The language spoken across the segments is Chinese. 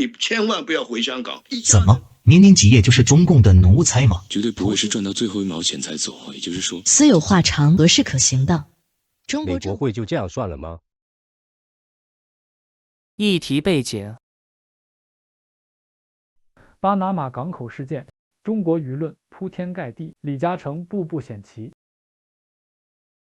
你千万不要回香港。怎么？年年几夜就是中共的奴才吗？绝对不会是赚到最后一毛钱才走，也就是说，私有化长何是可行的？美国会就这样算了吗？议题背景：巴拿马港口事件，中国舆论铺天盖地，李嘉诚步步险棋。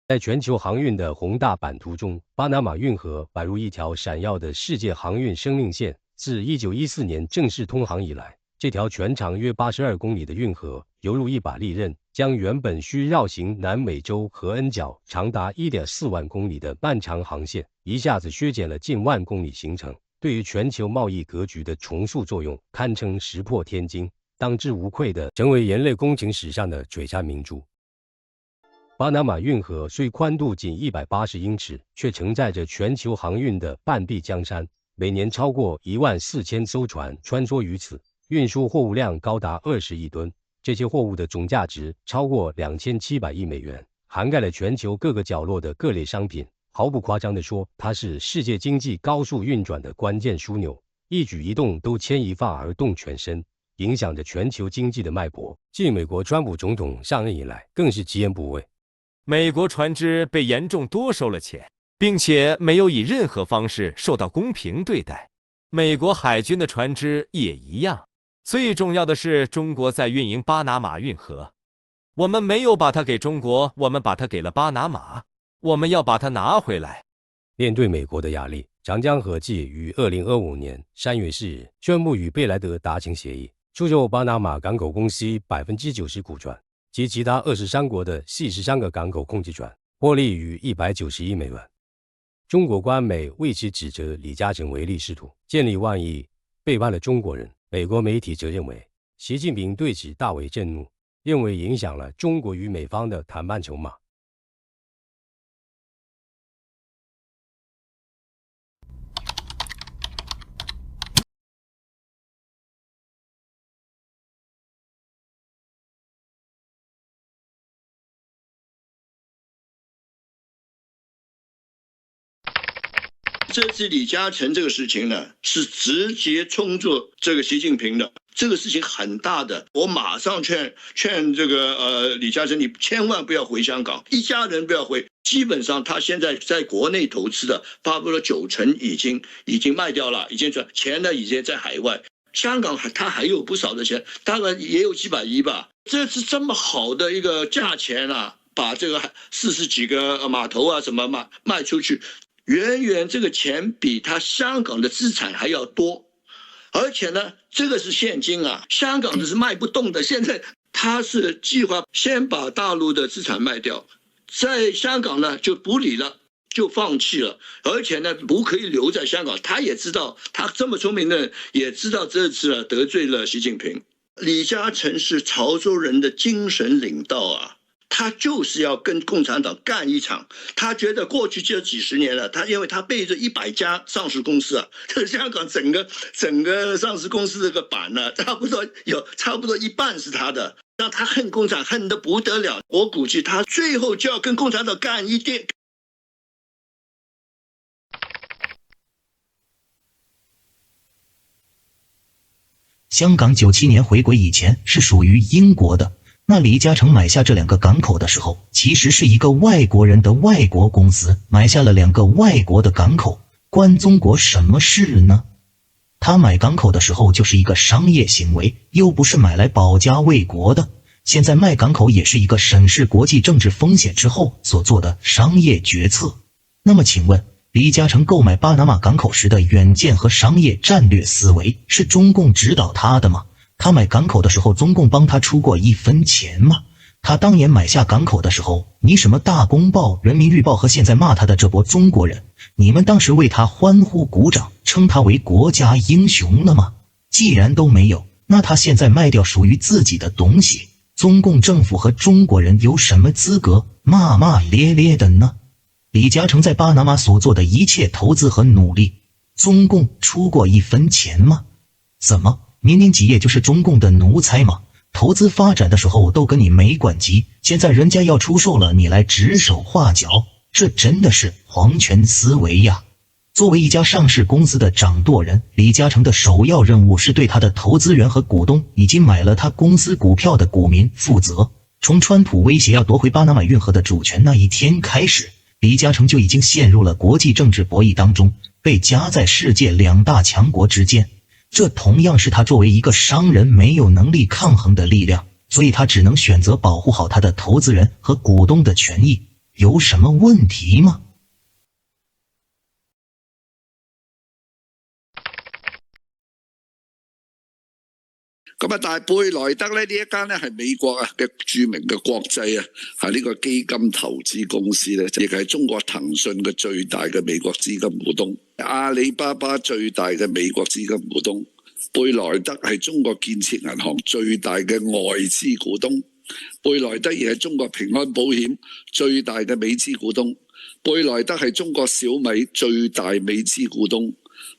在全球航运的宏大版图中，巴拿马运河摆入一条闪耀的世界航运生命线。自1914年正式通航以来，这条全长约82公里的运河，犹如一把利刃，将原本需绕行南美洲和恩角长达1.4万公里的漫长航线，一下子削减了近万公里行程。对于全球贸易格局的重塑作用，堪称石破天惊，当之无愧地成为人类工程史上的璀璨明珠。巴拿马运河虽宽度仅180英尺，却承载着全球航运的半壁江山，每年超过14000艘船穿梭于此，运输货物量高达20亿吨，这些货物的总价值超过2700亿美元，涵盖了全球各个角落的各类商品。毫不夸张地说，它是世界经济高速运转的关键枢纽，一举一动都牵一发而动全身，影响着全球经济的脉搏。继美国川普总统上任以来，更是直言不讳。美国船只被严重多收了钱，并且没有以任何方式受到公平对待。美国海军的船只也一样。最重要的是，中国在运营巴拿马运河，我们没有把它给中国，我们把它给了巴拿马，我们要把它拿回来。面对美国的压力，长江和记于2025年3月4日宣布与贝莱德达成协议，出售巴拿马港口公司90%股权及其他23国的43个港口控制权，获利逾190亿美元。中国官媒为此指责李嘉诚唯利是图，见利忘义，背叛了中国人。美国媒体则认为，习近平对此大为震怒，认为影响了中国与美方的谈判筹码。这次李嘉诚这个事情呢，是直接冲着这个习近平的，这个事情很大的。我马上劝这个李嘉诚，你千万不要回香港，一家人不要回。基本上他现在在国内投资的，差不多90%已经卖掉了，已经赚钱呢，已经在海外。香港他还有不少的钱，当然也有几百亿吧。这是这么好的一个价钱啊，把这个40几个码头啊什么卖出去。远远这个钱比他香港的资产还要多，而且呢，这个是现金啊，香港的是卖不动的。现在他是计划先把大陆的资产卖掉，在香港呢就不理了，就放弃了，而且呢不可以留在香港。他也知道，他这么聪明的人也知道这次得罪了习近平。李嘉诚是潮州人的精神领导啊。他就是要跟共产党干一场，他觉得过去这几十年了，因为他背着100家上市公司啊，这香港整个上市公司这个板呢，差不多一半是他的，让他恨共产恨得不得了。我估计他最后就要跟共产党干一定。香港97年回归以前是属于英国的。那李嘉诚买下这2个港口的时候，其实是一个外国人的外国公司买下了2个外国的港口，关中国什么事呢？他买港口的时候就是一个商业行为，又不是买来保家卫国的。现在卖港口也是一个审视国际政治风险之后所做的商业决策。那么请问，李嘉诚购买巴拿马港口时的远见和商业战略思维是中共指导他的吗？他买港口的时候，中共帮他出过1分钱吗？他当年买下港口的时候，你什么大公报、人民日报和现在骂他的这波中国人，你们当时为他欢呼鼓掌，称他为国家英雄了吗？既然都没有，那他现在卖掉属于自己的东西，中共政府和中国人有什么资格骂骂咧咧的呢？李嘉诚在巴拿马所做的一切投资和努力，中共出过1分钱吗？怎么？年年几夜就是中共的奴才吗？投资发展的时候都跟你没关系，现在人家要出售了，你来指手画脚，这真的是皇权思维呀！作为一家上市公司的掌舵人，李嘉诚的首要任务是对他的投资人和股东以及买了他公司股票的股民负责。从川普威胁要夺回巴拿马运河的主权那一天开始，李嘉诚就已经陷入了国际政治博弈当中，被夹在世界两大强国之间。这同样是他作为一个商人没有能力抗衡的力量，所以他只能选择保护好他的投资人和股东的权益。有什么问题吗？咁啊，但係貝萊德咧呢一間咧係美國嘅著名嘅國際呢個基金投資公司咧，亦係中國騰訊嘅最大嘅美國資金股東，阿里巴巴最大嘅美國資金股東，貝萊德係中國建設銀行最大嘅外資股東，貝萊德亦係中國平安保險最大嘅美資股東，貝萊德係中國小米最大美資股東。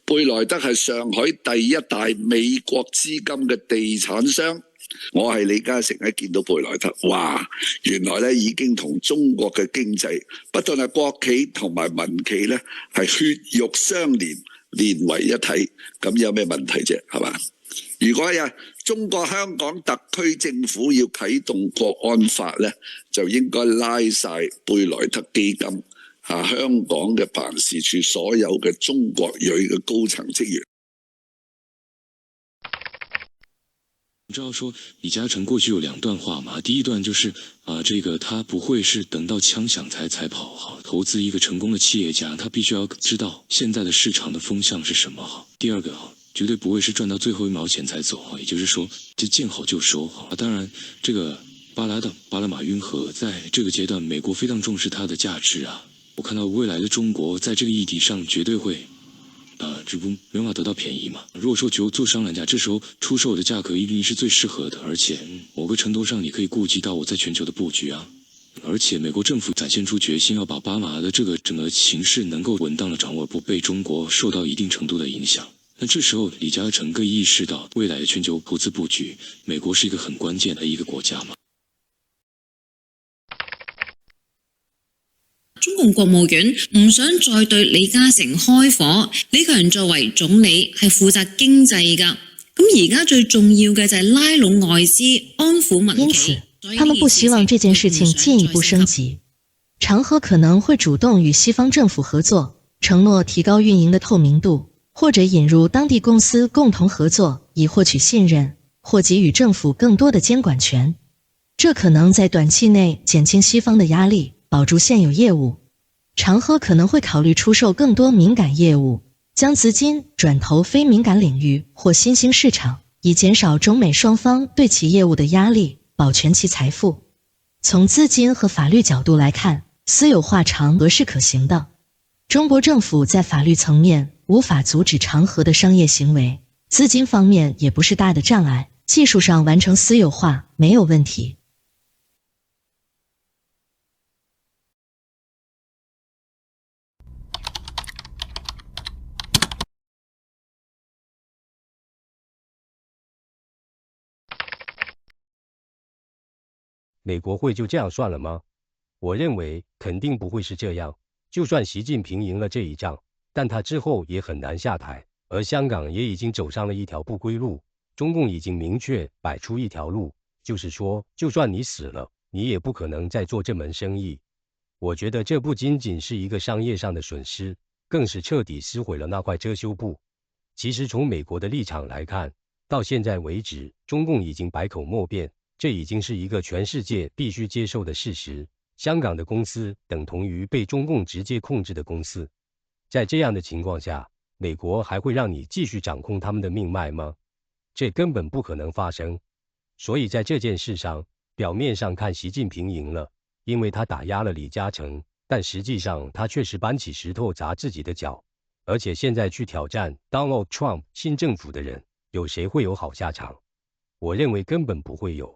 貝萊德係上海第一大美國資金嘅地產商。我係李嘉誠，一見到貝萊德，哇！原來咧已經同中國嘅經濟，不論係國企同埋民企咧，係血肉相連，連為一體。咁有咩問題啫？係嘛？如果中國香港特區政府要啟動國安法咧，就應該拉晒貝萊德基金。香港嘅辦事處所有嘅中國裔嘅高層職員。你知道说李嘉诚过去有2段话嘛？第一段就是这个他不会是等到枪响才跑，投资一个成功的企业家，他必须要知道现在的市场的风向是什么。第二个绝对不会是赚到最后1毛钱才走，也就是说这见好就收。当然这个巴拿马运河在这个阶段，美国非常重视它的价值我看到未来的中国在这个议题上绝对会，只不没办法得到便宜嘛。如果说就做商量价，这时候出售的价格一定是最适合的，而且某个程度上你可以顾及到我在全球的布局而且美国政府展现出决心，要把巴马的这个整个形势能够稳当的掌握，不被中国受到一定程度的影响。那这时候李嘉诚更意识到未来的全球投资布局，美国是一个很关键的一个国家嘛。中共國務院唔想再對李嘉誠開火，呢個人作為總理係負責經濟㗎。咁而家最重要嘅就係拉攏外資，安撫民企。因此，他们不希望这件事情进一步升级。长和可能会主动与西方政府合作，承诺提高运营的透明度，或者引入当地公司共同合作，以获取信任，或给予政府更多的监管权。这可能在短期内减轻西方的压力，保住现有业务。长和可能会考虑出售更多敏感业务，将资金转投非敏感领域或新兴市场，以减少中美双方对其业务的压力，保全其财富。从资金和法律角度来看，私有化长和是可行的。中国政府在法律层面无法阻止长和的商业行为，资金方面也不是大的障碍，技术上完成私有化没有问题。美国会就这样算了吗？我认为肯定不会是这样。就算习近平赢了这一仗，但他之后也很难下台，而香港也已经走上了一条不归路。中共已经明确摆出一条路，就是说，就算你死了，你也不可能再做这门生意。我觉得这不仅仅是一个商业上的损失，更是彻底撕毁了那块遮羞布。其实从美国的立场来看，到现在为止，中共已经百口莫辩。这已经是一个全世界必须接受的事实。香港的公司等同于被中共直接控制的公司，在这样的情况下，美国还会让你继续掌控他们的命脉吗？这根本不可能发生。所以在这件事上，表面上看习近平赢了，因为他打压了李嘉诚，但实际上他确实搬起石头砸自己的脚。而且现在去挑战 Donald Trump 新政府的人，有谁会有好下场？我认为根本不会有。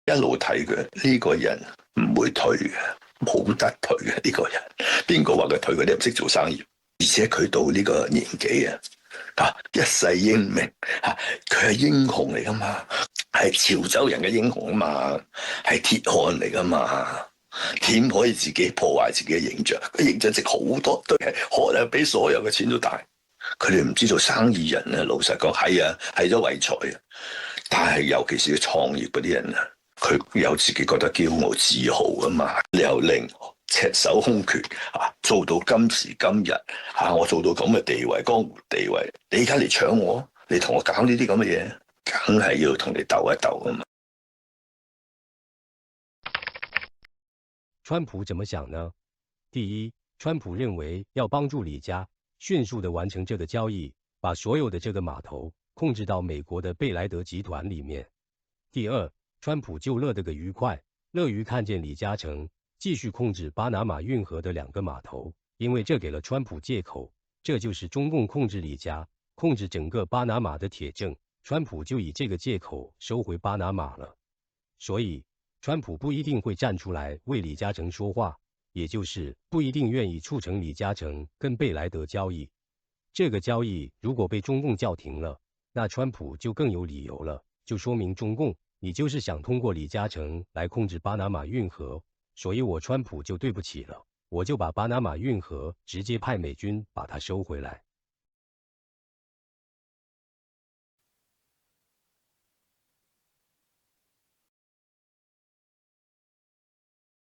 一路睇佢呢個人唔會退嘅，冇得退嘅呢個人。邊個話佢退？佢哋唔識做生意，而且佢到呢個年紀一世英名佢係英雄嚟噶嘛，係潮州人嘅英雄啊嘛，係鐵漢嚟噶嘛。點可以自己破壞自己嘅形象？個形象值好多，對，可能比所有嘅錢都大。佢哋唔知道生意人咧，老實講係啊，係咗為財啊。但係尤其是創業嗰啲人啊，佢有自己覺得驕傲自豪啊嘛。由零赤手空拳做到今時今日我做到咁嘅地位，江湖地位，你而家嚟搶我，你同我搞呢啲咁嘅嘢，梗係要同你鬥一鬥啊嘛。川普怎么想呢？第一，川普认为要帮助李家迅速地完成这个交易，把所有的这个码头控制到美国的贝莱德集团里面。第二，川普就乐得个愉快，乐于看见李嘉诚继续控制巴拿马运河的2个码头，因为这给了川普借口，这就是中共控制李家、控制整个巴拿马的铁证。川普就以这个借口收回巴拿马了。所以，川普不一定会站出来为李嘉诚说话，也就是不一定愿意促成李嘉诚跟贝莱德交易。这个交易如果被中共叫停了，那川普就更有理由了，就说明中共你就是想通过李嘉诚来控制巴拿马运河，所以我川普就对不起了，我就把巴拿马运河直接派美军把它收回来。